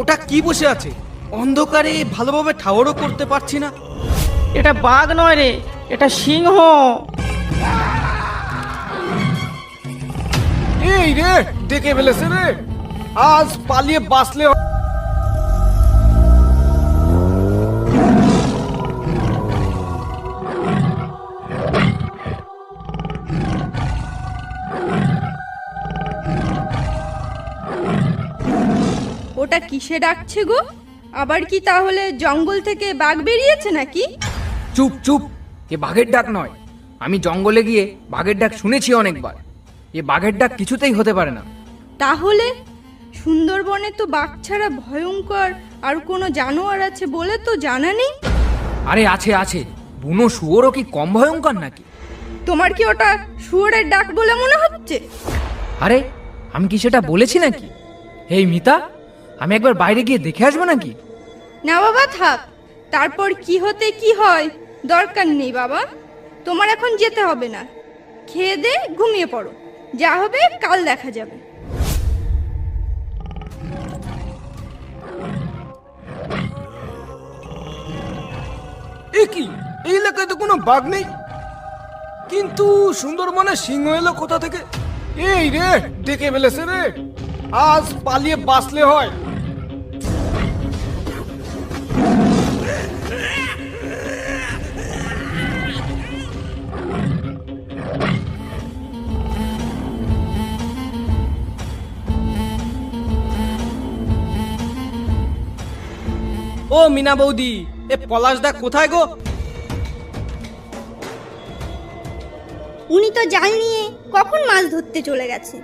ওটা কি বসে আছে? অন্ধকারে ভালোভাবে ঠাওরও করতে পারছি না। এটা বাঘ নয় রে, এটা সিংহ। এই রে, ডেকে ফেলেছে রে। আজ পালিয়ে বাঁচলে ওটা কিসে ডাকছে গো? আবার কি তাহলে জঙ্গল থেকে বাঘ বেরিয়েছে নাকি? চুপ চুপ, এ বাঘের ডাক নয়। আমি জঙ্গলে গিয়ে বাঘের ডাক শুনেছি অনেকবার। এ বাঘের ডাক কিছুতেই হতে পারে না। তাহলে সুন্দরবনে তো বাঘ ছাড়া ভয়ঙ্কর আর কোনো জানোয়ার আছে বলে তো জানা নেই। আরে আছে আছে, বুনো শুয়োরও কি কম ভয়ঙ্কর নাকি? তোমার কি ওটা শুয়োরের ডাক বলে মনে হচ্ছে? আরে আমি কি সেটা বলেছি নাকি? এই মিতা, আমি একবার বাইরে গিয়ে দেখে আসবো নাকি? না বাবা, থাক। তারপর কি হতে কি হয় দরকার নেই বাবা, তোমার এখন যেতে হবে না। খেয়ে দে ঘুমিয়ে পড়ো, যা হবে কাল দেখা যাবে। এ কি, এই এলাকায় তো কোনো বাঘ নেই, কিন্তু সুন্দরবনে সিংহ এলো কোথা থেকে? এই রে, ডেকে ফেলেছে রে। আজ পালিয়ে বাঁচলে হয়। ও মিনা বৌদি, এ পলাশদা কোথায় গো? উনি তো জাল নিয়ে কখন মাছ ধরতে চলে গেছে।